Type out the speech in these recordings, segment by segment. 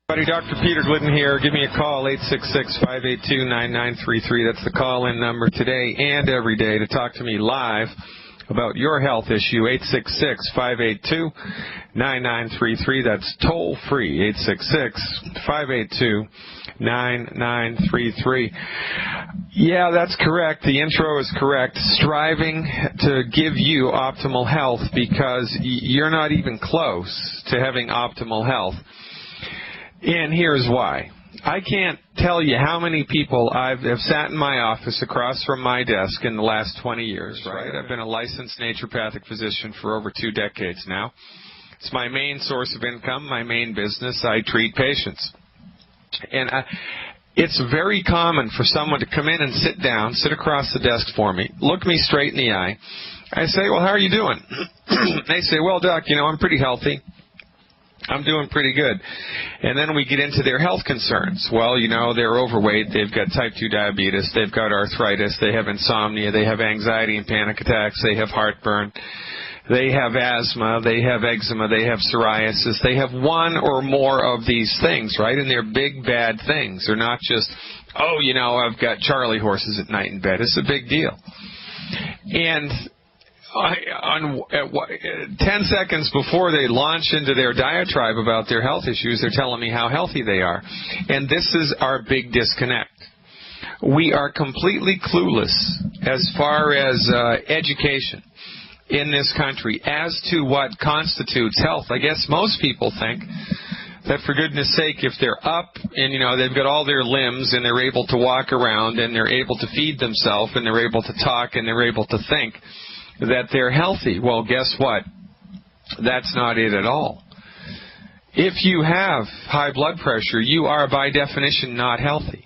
Buddy, Dr. Peter Glidden here. Give me a call, 866-582-9933. That's the call-in number today and every day to talk to me live about your health issue, 866-582-9933. That's toll-free, 866-582-9933. Yeah, that's correct. The intro is correct. Striving to give you optimal health because you're not even close to having optimal health. And here's why. I can't tell you how many people have sat in my office across from my desk in the last 20 years, right? I've been a licensed naturopathic physician for over 2 decades now. It's my main source of income, my main business. I treat patients. And it's very common for someone to come in and sit down, sit across the desk for me, look me straight in the eye. I say, well, how are you doing? They say, well, Doc, I'm pretty healthy. I'm doing pretty good. And then we get into their health concerns. Well, they're overweight, they've got type 2 diabetes, they've got arthritis, they have insomnia, they have anxiety and panic attacks, they have heartburn, they have asthma, they have eczema, they have psoriasis, they have one or more of these things, right? And they're big, bad things. They're not just, I've got Charlie horses at night in bed. It's a big deal. And 10 seconds before they launch into their diatribe about their health issues, they're telling me how healthy they are. And this is our big disconnect. We are completely clueless as far as education in this country as to what constitutes health. I guess most people think that, for goodness sake, if they're up and, they've got all their limbs and they're able to walk around and they're able to feed themselves and they're able to talk and they're able to think, that they're healthy. Well, guess what? That's not it at all. If you have high blood pressure, you are by definition not healthy.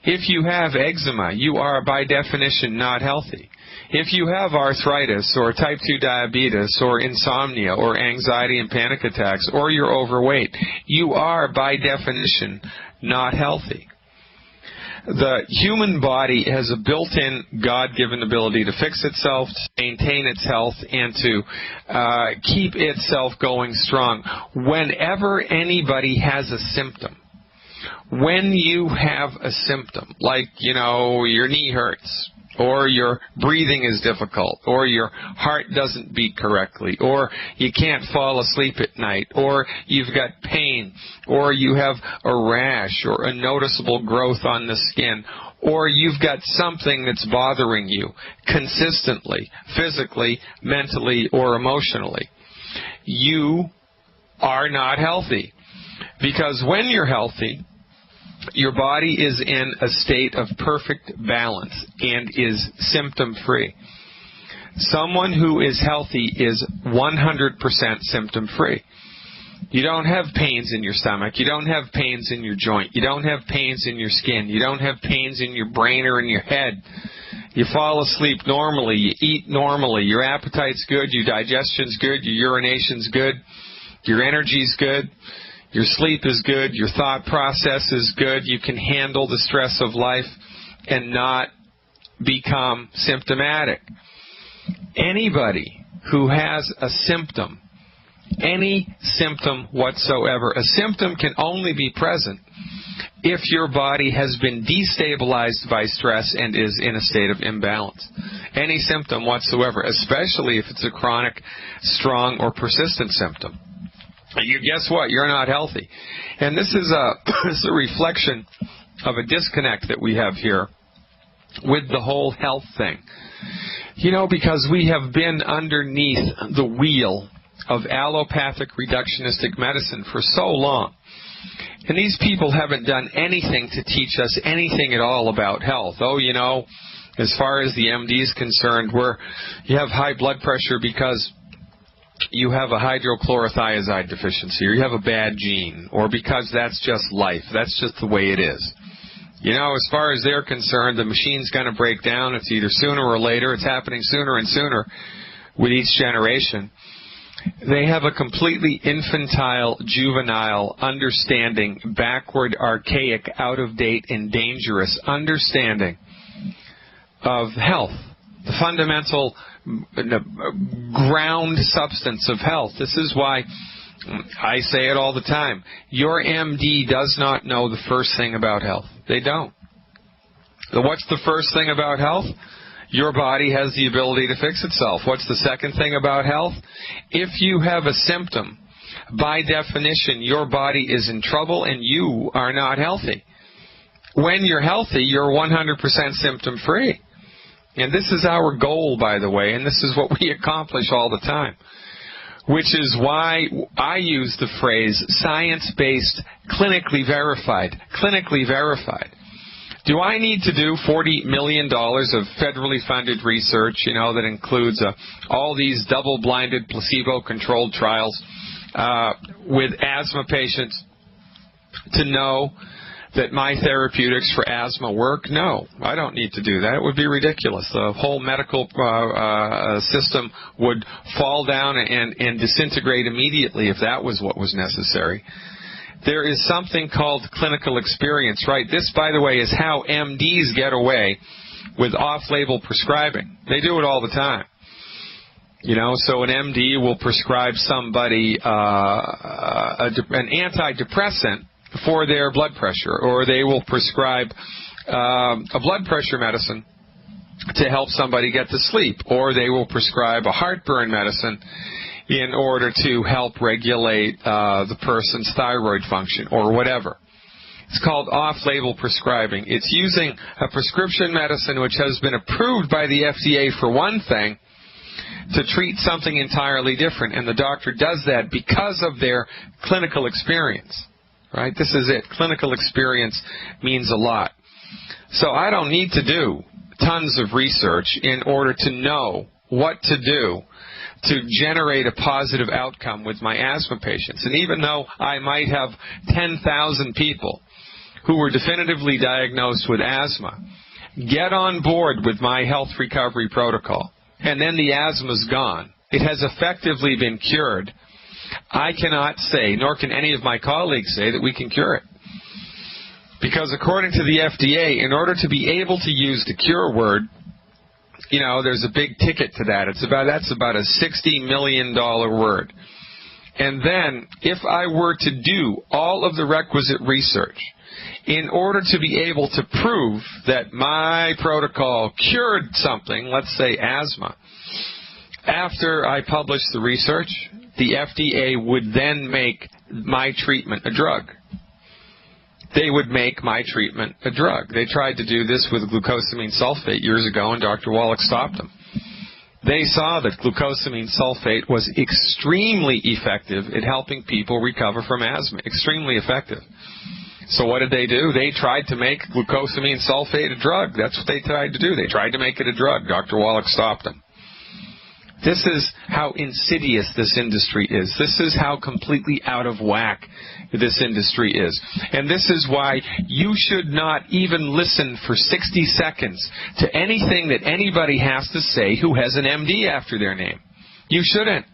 If you have eczema, you are by definition not healthy. If you have arthritis or type 2 diabetes or insomnia or anxiety and panic attacks or you're overweight, you are by definition not healthy. The human body has a built-in God-given ability to fix itself, to maintain its health, and to keep itself going strong. Whenever anybody has a symptom, when you have a symptom, like, your knee hurts, or your breathing is difficult, or your heart doesn't beat correctly, or you can't fall asleep at night, or you've got pain, or you have a rash or a noticeable growth on the skin, or you've got something that's bothering you consistently, physically, mentally, or emotionally, you are not healthy. Because when you're healthy, your body is in a state of perfect balance and is symptom-free. Someone who is healthy is 100% symptom-free. You don't have pains in your stomach. You don't have pains in your joint. You don't have pains in your skin. You don't have pains in your brain or in your head. You fall asleep normally. You eat normally. Your appetite's good. Your digestion's good. Your urination's good. Your energy's good. Your sleep is good. Your thought process is good. You can handle the stress of life and not become symptomatic. Anybody who has a symptom, any symptom whatsoever, a symptom can only be present if your body has been destabilized by stress and is in a state of imbalance. Any symptom whatsoever, especially if it's a chronic, strong, or persistent symptom. Guess what? You're not healthy. And this is a reflection of a disconnect that we have here with the whole health thing. Because we have been underneath the wheel of allopathic reductionistic medicine for so long. And these people haven't done anything to teach us anything at all about health. As far as the MD is concerned, you have high blood pressure because you have a hydrochlorothiazide deficiency, or you have a bad gene, or because that's just life. That's just the way it is. As far as they're concerned, the machine's going to break down. It's either sooner or later. It's happening sooner and sooner with each generation. They have a completely infantile, juvenile understanding, backward, archaic, out-of-date, and dangerous understanding of health, the fundamental ground substance of health. This is why I say it all the time. Your MD does not know the first thing about health. They don't. So what's the first thing about health? Your body has the ability to fix itself. What's the second thing about health? If you have a symptom, by definition, your body is in trouble and you are not healthy. When you're healthy, you're 100% symptom-free. And this is our goal, by the way, and this is what we accomplish all the time, which is why I use the phrase science-based, clinically verified. Clinically verified. Do I need to do $40 million of federally funded research, that includes all these double-blinded, placebo-controlled trials with asthma patients to know that my therapeutics for asthma work? No, I don't need to do that. It would be ridiculous. The whole medical system would fall down and disintegrate immediately if that was what was necessary. There is something called clinical experience, right? This, by the way, is how MDs get away with off-label prescribing. They do it all the time. So an MD will prescribe somebody an antidepressant for their blood pressure, or they will prescribe a blood pressure medicine to help somebody get to sleep, or they will prescribe a heartburn medicine in order to help regulate the person's thyroid function, or whatever. It's called off-label prescribing. It's using a prescription medicine which has been approved by the FDA for one thing to treat something entirely different, and the doctor does that because of their clinical experience. Right? This is it. Clinical experience means a lot. So I don't need to do tons of research in order to know what to do to generate a positive outcome with my asthma patients. And even though I might have 10,000 people who were definitively diagnosed with asthma, get on board with my health recovery protocol, and then the asthma's gone. It has effectively been cured. I cannot say, nor can any of my colleagues say, that we can cure it. Because according to the FDA, in order to be able to use the cure word, there's a big ticket to that. That's about a $60 million word. And then, if I were to do all of the requisite research in order to be able to prove that my protocol cured something, let's say asthma, after I publish the research, the FDA would then make my treatment a drug. They would make my treatment a drug. They tried to do this with glucosamine sulfate years ago, and Dr. Wallach stopped them. They saw that glucosamine sulfate was extremely effective at helping people recover from asthma. Extremely effective. So what did they do? They tried to make glucosamine sulfate a drug. That's what they tried to do. They tried to make it a drug. Dr. Wallach stopped them. This is how insidious this industry is. This is how completely out of whack this industry is. And this is why you should not even listen for 60 seconds to anything that anybody has to say who has an MD after their name. You shouldn't.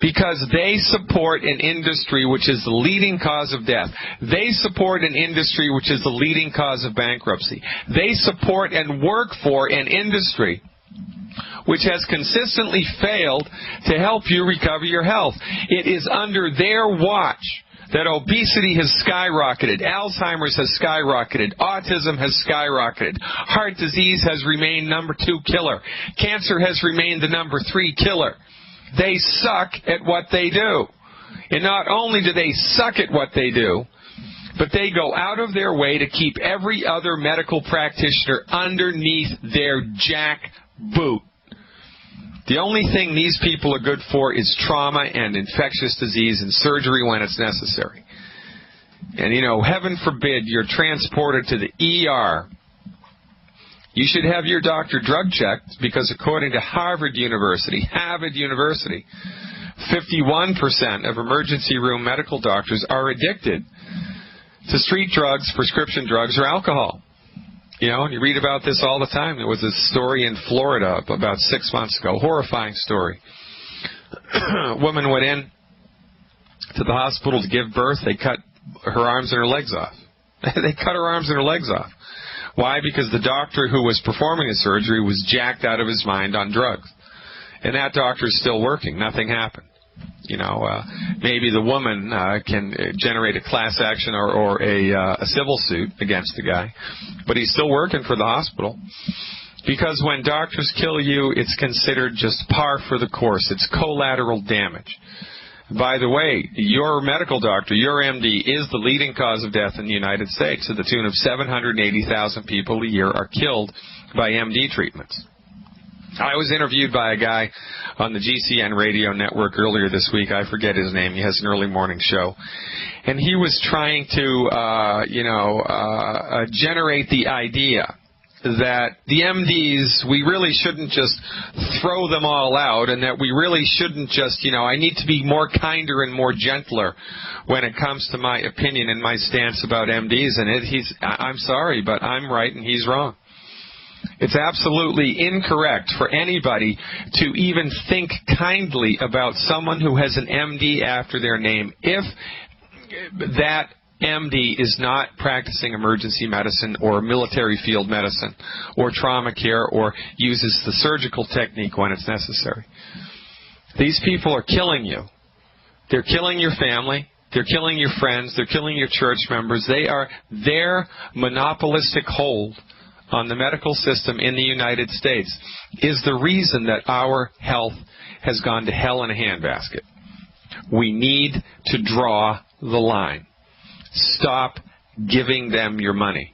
Because they support an industry which is the leading cause of death. They support an industry which is the leading cause of bankruptcy. They support and work for an industry which has consistently failed to help you recover your health. It is under their watch that obesity has skyrocketed, Alzheimer's has skyrocketed, autism has skyrocketed, heart disease has remained number 2 killer, cancer has remained the number 3 killer. They suck at what they do. And not only do they suck at what they do, but they go out of their way to keep every other medical practitioner underneath their jack boot. The only thing these people are good for is trauma and infectious disease and surgery when it's necessary. And, heaven forbid you're transported to the ER. You should have your doctor drug checked because according to Harvard University, 51% of emergency room medical doctors are addicted to street drugs, prescription drugs, or alcohol. And you read about this all the time. There was a story in Florida about 6 months ago, horrifying story. A woman went in to the hospital to give birth. They cut her arms and her legs off. They cut her arms and her legs off. Why? Because the doctor who was performing the surgery was jacked out of his mind on drugs. And that doctor is still working. Nothing happened. Maybe the woman can generate a class action or a civil suit against the guy, but he's still working for the hospital. Because when doctors kill you, it's considered just par for the course. It's collateral damage. By the way, your medical doctor, your MD, is the leading cause of death in the United States, to the tune of 780,000 people a year are killed by MD treatments. I was interviewed by a guy on the GCN radio network earlier this week. I forget his name. He has an early morning show. And he was trying to, generate the idea that the MDs, we really shouldn't just throw them all out, and that we really shouldn't just, I need to be more kinder and more gentler when it comes to my opinion and my stance about MDs. And I'm sorry, but I'm right and he's wrong. It's absolutely incorrect for anybody to even think kindly about someone who has an MD after their name if that MD is not practicing emergency medicine or military field medicine or trauma care or uses the surgical technique when it's necessary. These people are killing you. They're killing your family. They're killing your friends. They're killing your church members. Their monopolistic hold on the medical system in the United States is the reason that our health has gone to hell in a handbasket. We need to draw the line. Stop giving them your money.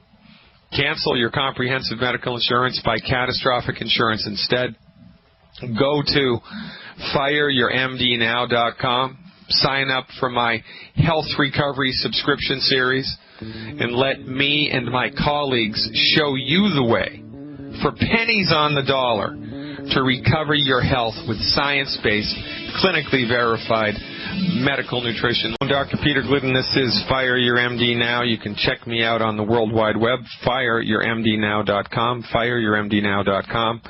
Cancel your comprehensive medical insurance, buy catastrophic insurance instead. Go to fireyourmdnow.com. Sign up for my health recovery subscription series and let me and my colleagues show you the way for pennies on the dollar to recover your health with science-based, clinically verified medical nutrition. I'm Dr. Peter Glidden. This is Fire Your MD Now. You can check me out on the World Wide Web, fireyourmdnow.com, fireyourmdnow.com.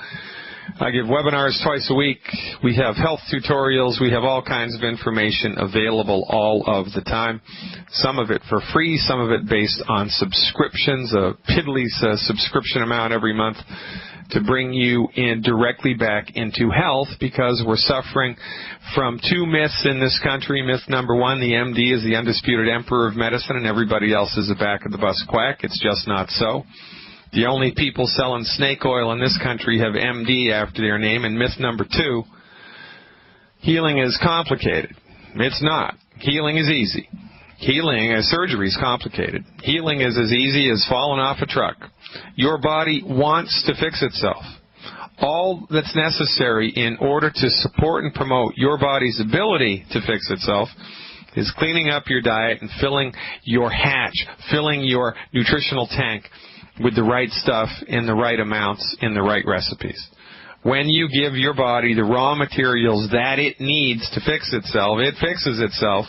I give webinars twice a week. We have health tutorials. We have all kinds of information available all of the time. Some of it for free, some of it based on subscriptions, a piddly subscription amount every month to bring you in directly back into health, because we're suffering from two myths in this country. Myth number one, the MD is the undisputed emperor of medicine and everybody else is a back-of-the-bus quack. It's just not so. The only people selling snake oil in this country have MD after their name. And myth number two, healing is complicated. It's not. Healing is easy. Surgery is complicated. Healing is as easy as falling off a truck. Your body wants to fix itself. All that's necessary in order to support and promote your body's ability to fix itself is cleaning up your diet and filling your hatch, filling your nutritional tank with the right stuff in the right amounts in the right recipes. When you give your body the raw materials that it needs to fix itself, it fixes itself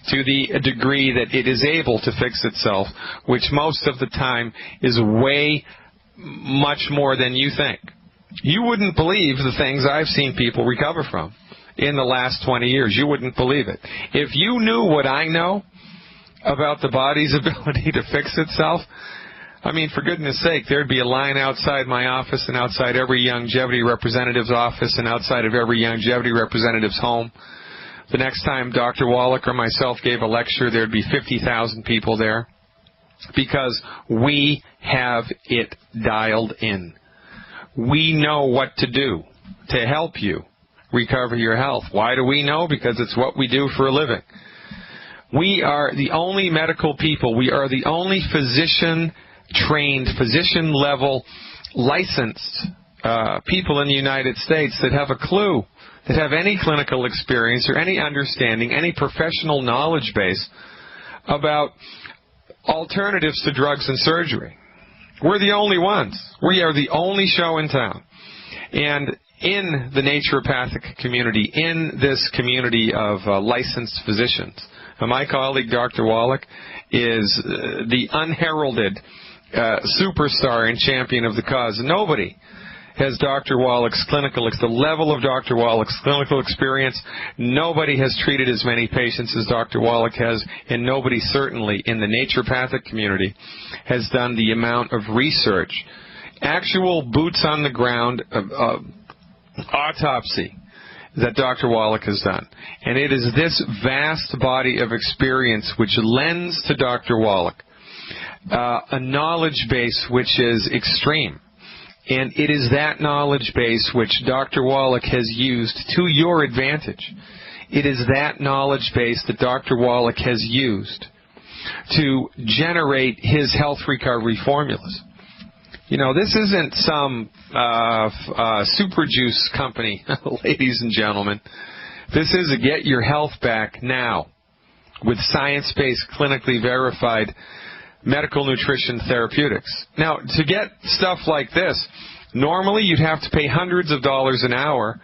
to the degree that it is able to fix itself, which most of the time is way much more than you think. You wouldn't believe the things I've seen people recover from in the last 20 years. You wouldn't believe it. If you knew what I know about the body's ability to fix itself, I mean, for goodness sake, there'd be a line outside my office and outside every longevity representative's office and outside of every longevity representative's home. The next time Dr. Wallach or myself gave a lecture, there'd be 50,000 people there, because we have it dialed in. We know what to do to help you recover your health. Why do we know? Because it's what we do for a living. We are the only medical people. We are the only physician-trained, physician-level, licensed people in the United States that have a clue, that have any clinical experience or any understanding, any professional knowledge base about alternatives to drugs and surgery. We're the only ones. We are the only show in town. And in the naturopathic community, in this community of licensed physicians, my colleague Dr. Wallach is the unheralded superstar and champion of the cause. Nobody has Dr. Wallach's the level of Dr. Wallach's clinical experience. Nobody has treated as many patients as Dr. Wallach has, and nobody certainly in the naturopathic community has done the amount of research, actual boots on the ground autopsy that Dr. Wallach has done. And it is this vast body of experience which lends to Dr. Wallach a knowledge base which is extreme. And it is that knowledge base which Dr. Wallach has used to your advantage. It is that knowledge base that Dr. Wallach has used to generate his health recovery formulas. You know, this isn't some super juice company, ladies and gentlemen. This is a get your health back now with science-based, clinically verified medical nutrition therapeutics. Now, to get stuff like this, normally you'd have to pay hundreds of dollars an hour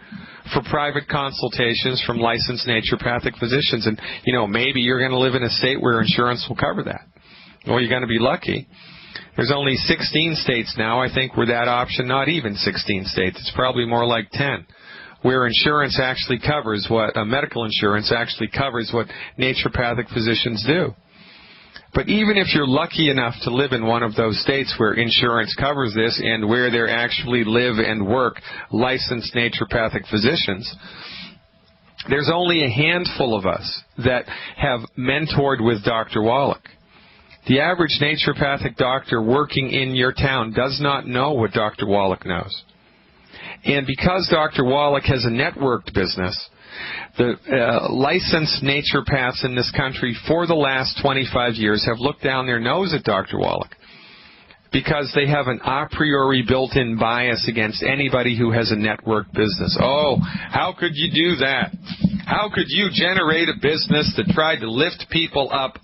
for private consultations from licensed naturopathic physicians. And, you know, maybe you're going to live in a state where insurance will cover that. Well, you're going to be lucky. There's only 16 states now, I think, where that option, not even 16 states, it's probably more like 10, where insurance actually covers what, medical insurance actually covers what naturopathic physicians do. But even if you're lucky enough to live in one of those states where insurance covers this and where there actually live and work licensed naturopathic physicians, there's only a handful of us that have mentored with Dr. Wallach. The average naturopathic doctor working in your town does not know what Dr. Wallach knows. And because Dr. Wallach has a networked business, the licensed naturopaths in this country for the last 25 years have looked down their nose at Dr. Wallach because they have an a priori built-in bias against anybody who has a networked business. Oh, how could you do that? How could you generate a business that tried to lift people up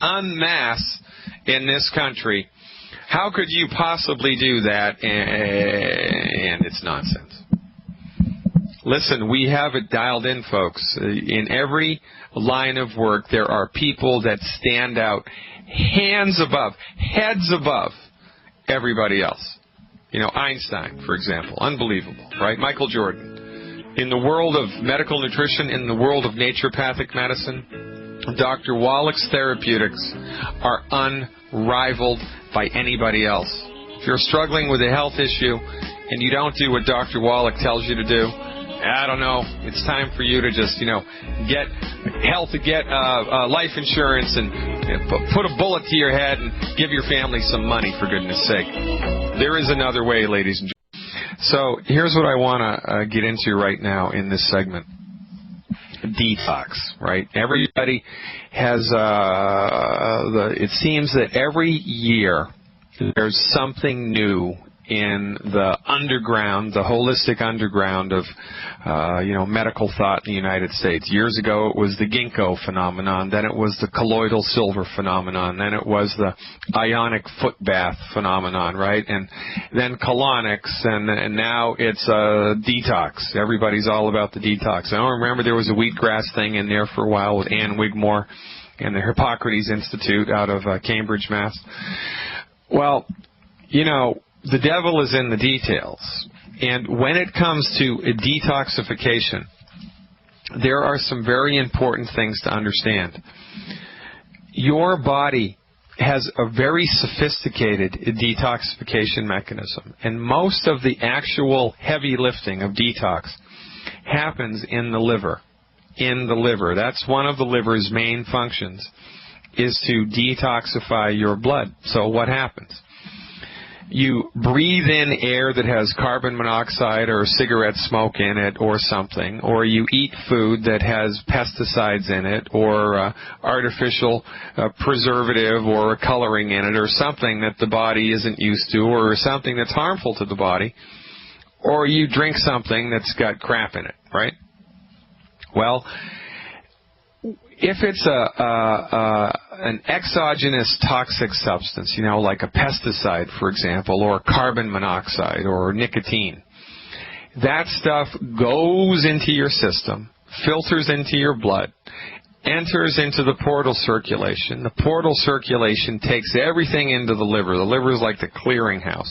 en masse in this country? How could you possibly do that? And it's nonsense. Listen, we have it dialed in, folks. In every line of work, there are people that stand out hands above, heads above everybody else. You know, Einstein, for example. Unbelievable, right? Michael Jordan. In the world of medical nutrition, in the world of naturopathic medicine, Dr. Wallach's therapeutics are unrivaled by anybody else. If you're struggling with a health issue and you don't do what Dr. Wallach tells you to do, I don't know, it's time for you to just, get life insurance and put a bullet to your head and give your family some money, for goodness sake. There is another way, ladies and gentlemen. So here's what I want to get into right now in this segment. Detox, right? Everybody has, it seems that every year there's something new in the underground, the holistic underground of, medical thought in the United States. Years ago, it was the ginkgo phenomenon. Then it was the colloidal silver phenomenon. Then it was the ionic foot bath phenomenon, right? And then colonics, and now it's detox. Everybody's all about the detox. I don't remember there was a wheatgrass thing in there for a while with Ann Wigmore and the Hippocrates Institute out of Cambridge, Mass. Well, the devil is in the details. And when it comes to detoxification, there are some very important things to understand. Your body has a very sophisticated detoxification mechanism. And most of the actual heavy lifting of detox happens in the liver. In the liver. That's one of the liver's main functions, is to detoxify your blood. So what happens? You breathe in air that has carbon monoxide or cigarette smoke in it or something, or you eat food that has pesticides in it or artificial preservative or coloring in it or something that the body isn't used to or something that's harmful to the body, or you drink something that's got crap in it, right? Well, if it's an exogenous toxic substance, like a pesticide, for example, or carbon monoxide or nicotine, that stuff goes into your system, filters into your blood, enters into the portal circulation. The portal circulation takes everything into the liver. The liver is like the clearinghouse.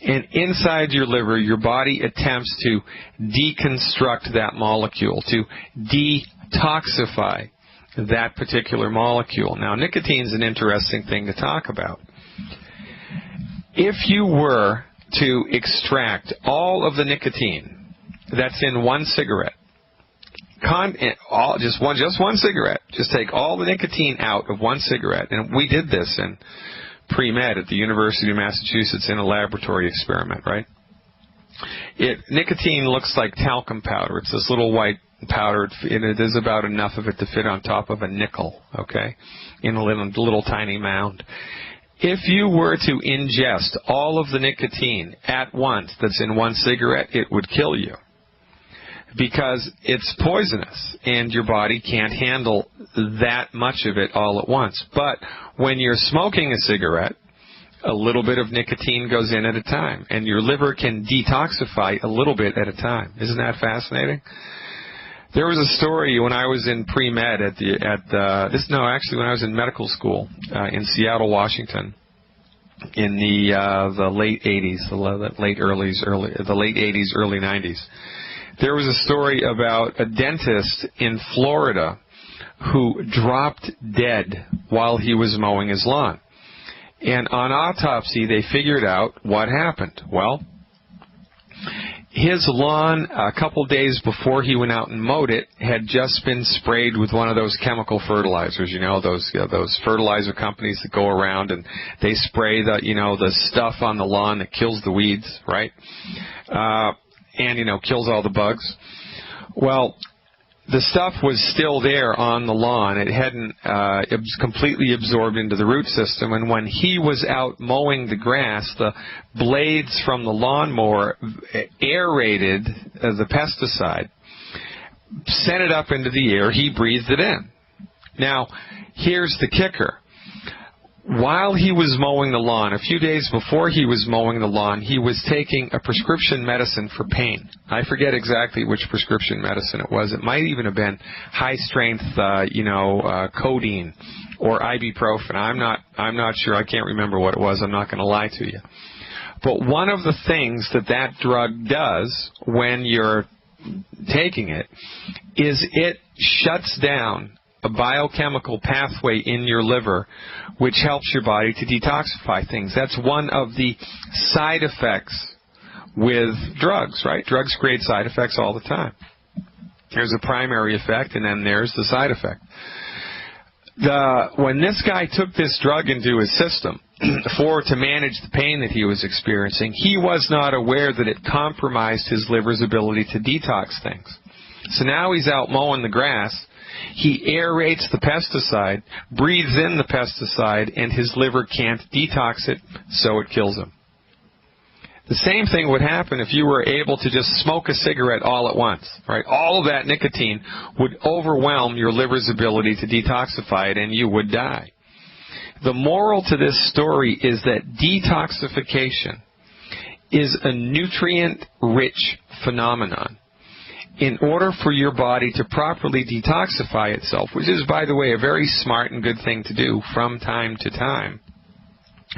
And inside your liver, your body attempts to deconstruct that molecule, to detoxify that particular molecule. Now, nicotine is an interesting thing to talk about. If you were to extract all of the nicotine that's in one cigarette. Just one cigarette. Just take all the nicotine out of one cigarette. And we did this in pre-med at the University of Massachusetts in a laboratory experiment, right? Nicotine looks like talcum powder. It's this little white powder, and it is about enough of it to fit on top of a nickel, okay, in a little tiny mound. If you were to ingest all of the nicotine at once that's in one cigarette, it would kill you, because it's poisonous and your body can't handle that much of it all at once. But when you're smoking a cigarette, a little bit of nicotine goes in at a time, and your liver can detoxify a little bit at a time. Isn't that fascinating? There was a story when I was in pre-med when I was in medical school in Seattle, Washington, in the late 80s, the late 80s, early 90s. There was a story about a dentist in Florida who dropped dead while he was mowing his lawn. And on autopsy, they figured out what happened. Well, his lawn, a couple days before he went out and mowed it, had just been sprayed with one of those chemical fertilizers. You know, those fertilizer companies that go around and they spray the stuff on the lawn that kills the weeds, right? And kills all the bugs. Well, the stuff was still there on the lawn. It hadn't completely absorbed into the root system. And when he was out mowing the grass, the blades from the lawnmower aerated the pesticide, sent it up into the air. He breathed it in. Now, here's the kicker. While he was mowing the lawn, a few days before he was mowing the lawn, he was taking a prescription medicine for pain. I forget exactly which prescription medicine it was. It might even have been high-strength, codeine or ibuprofen. I'm not sure. I can't remember what it was. I'm not going to lie to you. But one of the things that drug does when you're taking it is it shuts down a biochemical pathway in your liver which helps your body to detoxify things. That's one of the side effects with drugs, right? Drugs create side effects all the time. There's a primary effect, and then there's the side effect. When this guy took this drug into his system to manage the pain that he was experiencing, he was not aware that it compromised his liver's ability to detox things. So now he's out mowing the grass. He aerates the pesticide, breathes in the pesticide, and his liver can't detox it, so it kills him. The same thing would happen if you were able to just smoke a cigarette all at once, right? All of that nicotine would overwhelm your liver's ability to detoxify it, and you would die. The moral to this story is that detoxification is a nutrient-rich phenomenon. In order for your body to properly detoxify itself, which is, by the way, a very smart and good thing to do from time to time.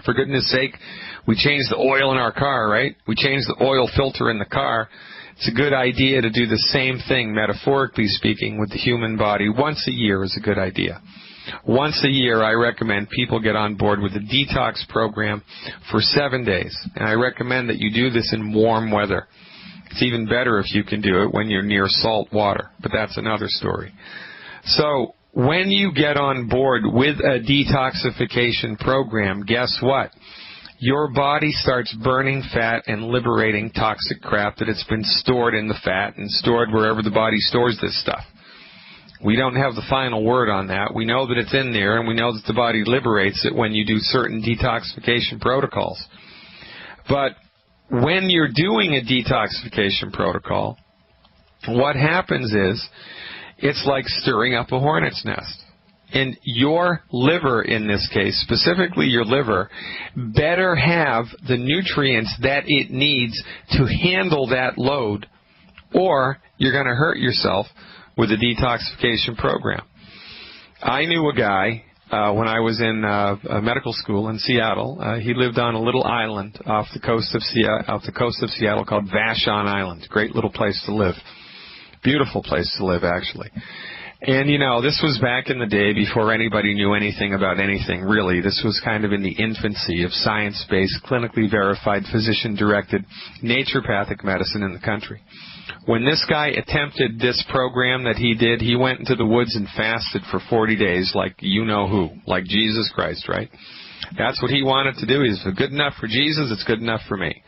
For goodness sake, we change the oil in our car, right? We change the oil filter in the car. It's a good idea to do the same thing, metaphorically speaking, with the human body. Once a year is a good idea. Once a year, I recommend people get on board with a detox program for 7 days. And I recommend that you do this in warm weather. It's even better if you can do it when you're near salt water, but that's another story. So when you get on board with a detoxification program, guess what? Your body starts burning fat and liberating toxic crap that it's been stored in the fat and stored wherever the body stores this stuff. We don't have the final word on that. We know that it's in there, and we know that the body liberates it when you do certain detoxification protocols. But when you're doing a detoxification protocol, what happens is it's like stirring up a hornet's nest. And your liver, in this case, specifically your liver, better have the nutrients that it needs to handle that load, or you're going to hurt yourself with a detoxification program. I knew a guy when I was in medical school in Seattle. He lived on a little island off the coast of Seattle called Vashon Island. Great little place to live. Beautiful place to live, actually. And, this was back in the day before anybody knew anything about anything, really. This was kind of in the infancy of science-based, clinically verified, physician-directed naturopathic medicine in the country. When this guy attempted this program that he did, he went into the woods and fasted for 40 days like you-know-who, like Jesus Christ, right? That's what he wanted to do. He said, good enough for Jesus, it's good enough for me.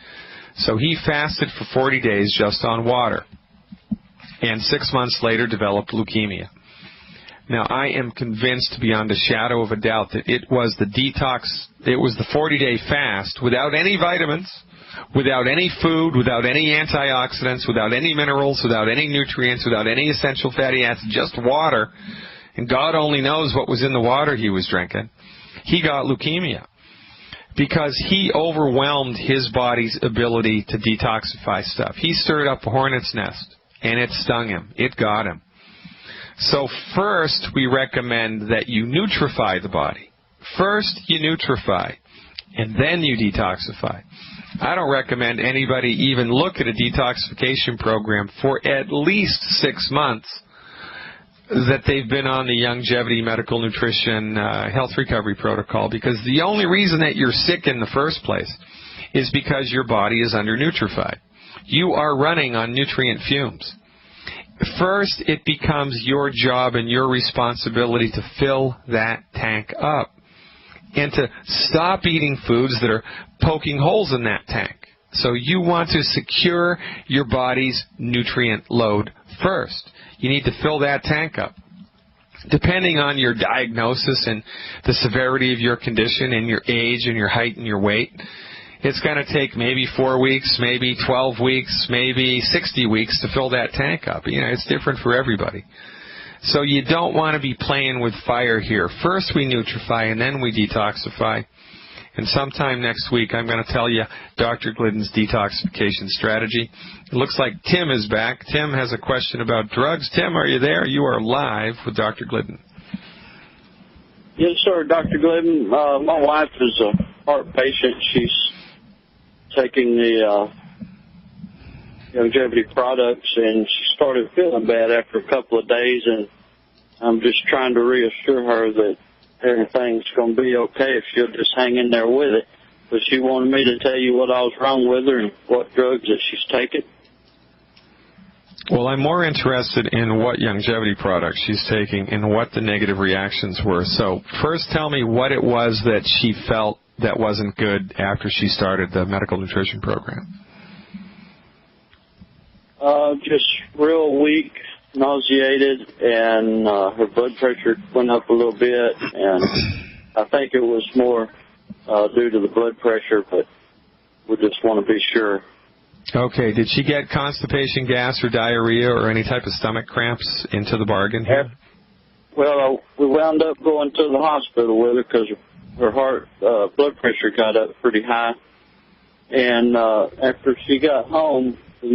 So he fasted for 40 days just on water, and 6 months later developed leukemia. Now, I am convinced beyond a shadow of a doubt that it was the detox, it was the 40-day fast without any vitamins, without any food, without any antioxidants, without any minerals, without any nutrients, without any essential fatty acids, just water. And God only knows what was in the water he was drinking. He got leukemia because he overwhelmed his body's ability to detoxify stuff. He stirred up a hornet's nest, and it stung him. It got him. So first, we recommend that you nutrify the body. First, you nutrify, and then you detoxify. I don't recommend anybody even look at a detoxification program for at least 6 months that they've been on the longevity medical nutrition health recovery protocol, because the only reason that you're sick in the first place is because your body is under-nutrified. You are running on nutrient fumes. First, it becomes your job and your responsibility to fill that tank up and to stop eating foods that are poking holes in that tank. So you want to secure your body's nutrient load first. You need to fill that tank up. Depending on your diagnosis and the severity of your condition and your age and your height and your weight, it's going to take maybe 4 weeks, maybe 12 weeks, maybe 60 weeks to fill that tank up. It's different for everybody. So you don't want to be playing with fire here. First we nutrify and then we detoxify. And sometime next week I'm going to tell you Dr. Glidden's detoxification strategy. It looks like Tim is back. Tim has a question about drugs. Tim, are you there? You are live with Dr. Glidden. Yes, sir, Dr. Glidden. My wife is a heart patient. She's taking the longevity products, and she started feeling bad after a couple of days, and I'm just trying to reassure her that everything's going to be okay if she'll just hang in there with it. But she wanted me to tell you what I was wrong with her and what drugs that she's taking. Well, I'm more interested in what longevity products she's taking and what the negative reactions were. So first tell me what it was that she felt that wasn't good after she started the medical nutrition program. Just real weak, nauseated, and her blood pressure went up a little bit, and I think it was more due to the blood pressure, but we just want to be sure. Okay. Did she get constipation, gas, or diarrhea, or any type of stomach cramps into the bargain here? Well, we wound up going to the hospital with her because her heart blood pressure got up pretty high, and after she got home, the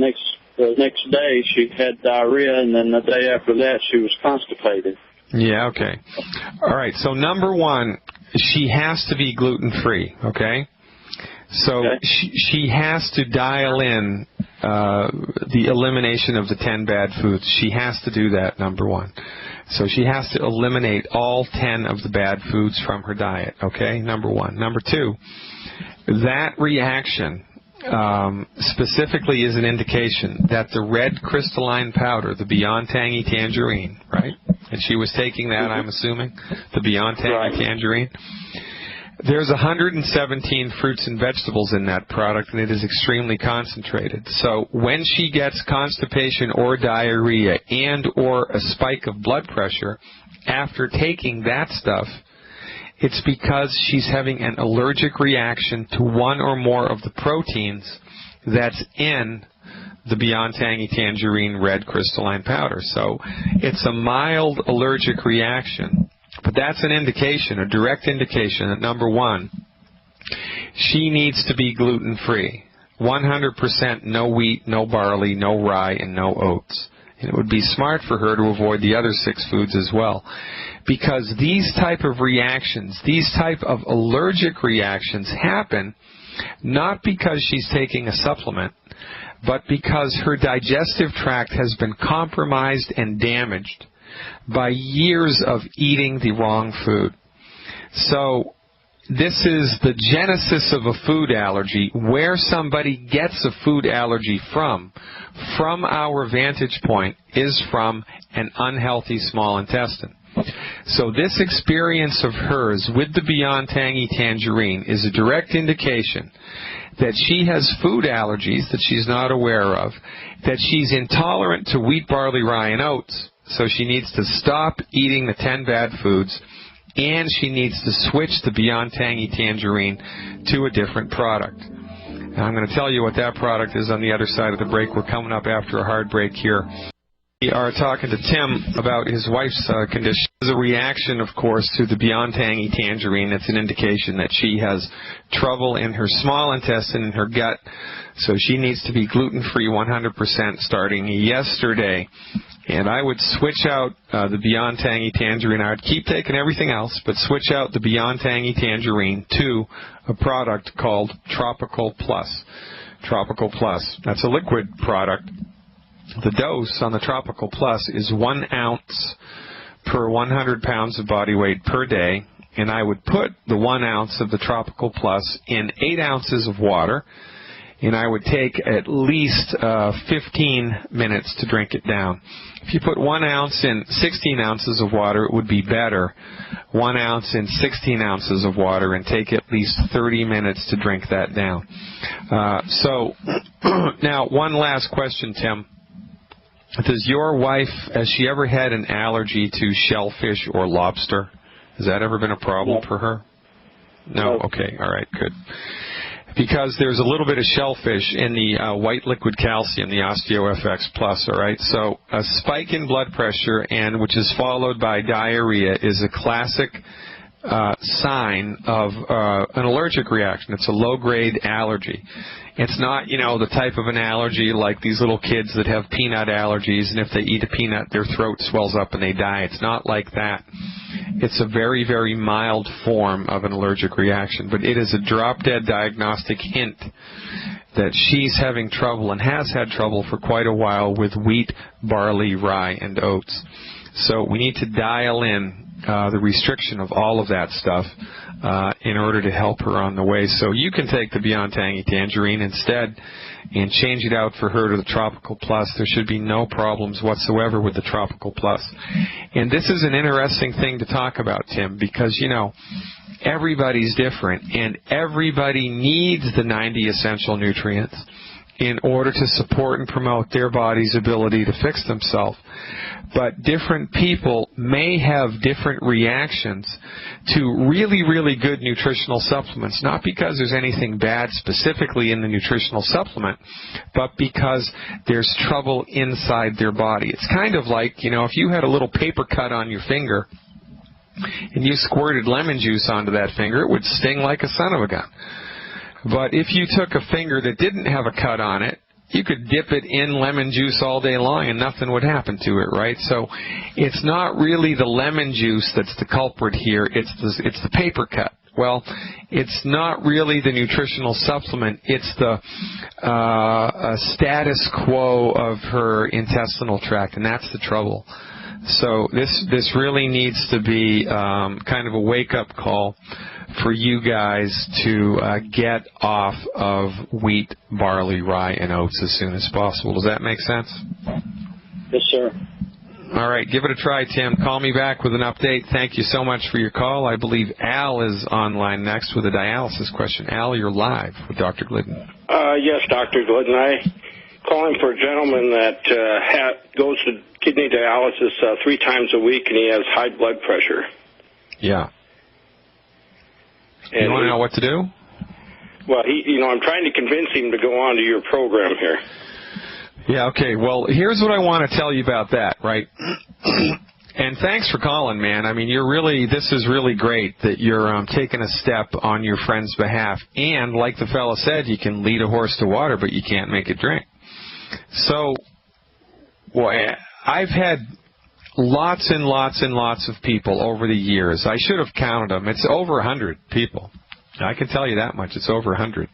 next day she had diarrhea, and then the day after that she was constipated. Yeah, okay. All right, so number one, she has to be gluten-free, okay? So okay. She has to dial in the elimination of the 10 bad foods. She has to do that, number one. So she has to eliminate all 10 of the bad foods from her diet, okay, number one. Number two, that reaction specifically is an indication that the red crystalline powder, the Beyond Tangy Tangerine, right? And she was taking that, I'm assuming, the Beyond Tangy Tangerine. There's 117 fruits and vegetables in that product, and it is extremely concentrated. So when she gets constipation or diarrhea and or a spike of blood pressure after taking that stuff, it's because she's having an allergic reaction to one or more of the proteins that's in the Beyond Tangy Tangerine red crystalline powder. So it's a mild allergic reaction. But that's an indication, a direct indication that, number one, she needs to be gluten-free. 100% no wheat, no barley, no rye, and no oats. And it would be smart for her to avoid the other 6 foods as well. Because these type of reactions, these type of allergic reactions happen not because she's taking a supplement, but because her digestive tract has been compromised and damaged by years of eating the wrong food. So this is the genesis of a food allergy. Where somebody gets a food allergy from our vantage point, is from an unhealthy small intestine. So this experience of hers with the Beyond Tangy Tangerine is a direct indication that she has food allergies that she's not aware of, that she's intolerant to wheat, barley, rye, and oats, so she needs to stop eating the 10 bad foods, and she needs to switch the Beyond Tangy Tangerine to a different product. And I'm going to tell you what that product is on the other side of the break. We're coming up after a hard break here. We are talking to Tim about his wife's condition. As a reaction, of course, to the Beyond Tangy Tangerine, it's an indication that she has trouble in her small intestine and her gut, so she needs to be gluten-free 100% starting yesterday. And I would switch out the Beyond Tangy Tangerine. I would keep taking everything else, but switch out the Beyond Tangy Tangerine to a product called Tropical Plus. Tropical Plus. That's a liquid product. The dose on the Tropical Plus is 1 ounce per 100 pounds of body weight per day, and I would put the 1 ounce of the Tropical Plus in 8 ounces of water, and I would take at least 15 minutes to drink it down. If you put 1 ounce in 16 ounces of water, it would be better. 1 ounce in 16 ounces of water, and take at least 30 minutes to drink that down. So now, one last question, Tim. Does your wife, has she ever had an allergy to shellfish or lobster? Has that ever been a problem for her? No? Okay, all right, good. Because there's a little bit of shellfish in the white liquid calcium, the OsteoFX Plus, all right? So a spike in blood pressure, and which is followed by diarrhea, is a classic sign of an allergic reaction. It's a low-grade allergy. It's not, the type of an allergy like these little kids that have peanut allergies, and if they eat a peanut, their throat swells up and they die. It's not like that. It's a very, very mild form of an allergic reaction, but it is a drop-dead diagnostic hint that she's having trouble and has had trouble for quite a while with wheat, barley, rye, and oats. So we need to dial in the restriction of all of that stuff in order to help her on the way. So you can take the Beyond Tangy Tangerine instead and change it out for her to the Tropical Plus. There should be no problems whatsoever with the Tropical Plus. And this is an interesting thing to talk about, Tim, because, everybody's different, and everybody needs the 90 essential nutrients in order to support and promote their body's ability to fix themselves. But different people may have different reactions to really, really good nutritional supplements, not because there's anything bad specifically in the nutritional supplement, but because there's trouble inside their body. It's kind of like, if you had a little paper cut on your finger and you squirted lemon juice onto that finger, it would sting like a son of a gun. But if you took a finger that didn't have a cut on it, you could dip it in lemon juice all day long and nothing would happen to it, right? So it's not really the lemon juice that's the culprit here. It's the paper cut. Well, it's not really the nutritional supplement. It's the status quo of her intestinal tract, and that's the trouble. So this really needs to be kind of a wake-up call for you guys to get off of wheat, barley, rye, and oats as soon as possible. Does that make sense? Yes, sir. All right, give it a try, Tim. Call me back with an update. Thank you so much for your call. I believe Al is online next with a dialysis question. Al, you're live with Dr. Glidden. Yes, Dr. Glidden. I'm calling for a gentleman that goes to kidney dialysis 3 times a week, and he has high blood pressure. Yeah. And you want to know what to do? Well, I'm trying to convince him to go on to your program here. Yeah, okay. Well, here's what I want to tell you about that, right? And thanks for calling, man. I mean, this is really great that you're taking a step on your friend's behalf. And like the fella said, you can lead a horse to water, but you can't make it drink. So, I've had lots and lots and lots of people over the years. I should have counted them. It's over 100 people. I can tell you that much. It's over 100.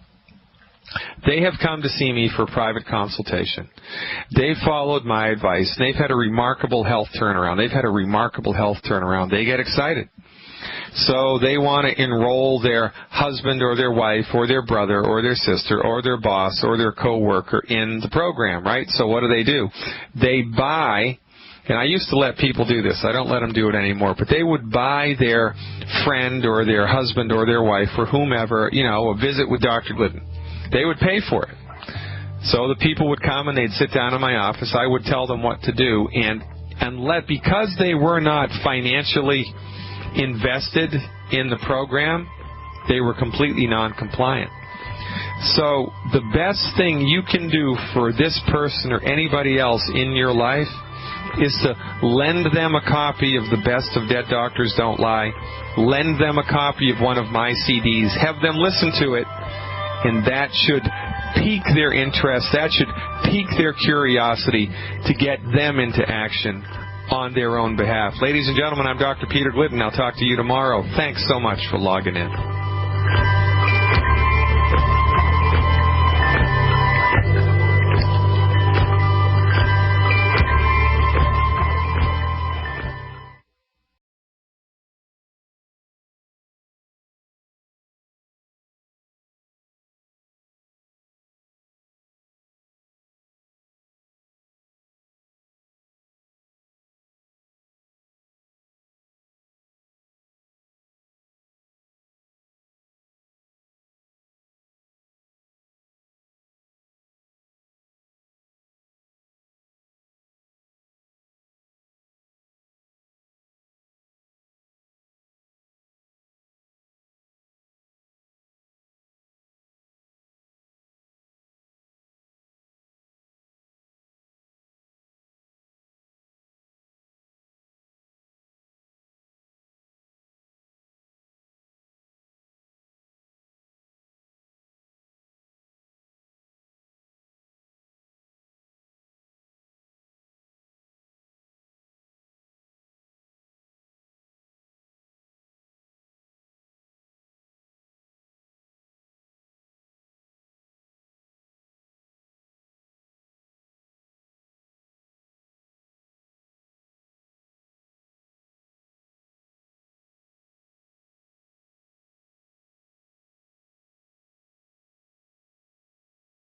They have come to see me for private consultation. They've followed my advice. They've had a remarkable health turnaround. They get excited. So they want to enroll their husband or their wife or their brother or their sister or their boss or their coworker in the program, right? So what do? They buy, and I used to let people do this. I don't let them do it anymore. But they would buy their friend or their husband or their wife or whomever, a visit with Dr. Glidden. They would pay for it. So the people would come and they'd sit down in my office. I would tell them what to do, because they were not financially invested in the program, they were completely non-compliant. So the best thing you can do for this person or anybody else in your life is to lend them a copy of The Best of Dead Doctors Don't Lie. Lend them a copy of one of my CDs. Have them listen to it. And that should pique their interest. That should pique their curiosity to get them into action on their own behalf. Ladies and gentlemen, I'm Dr. Peter Glidden. I'll talk to you tomorrow. Thanks so much for logging in.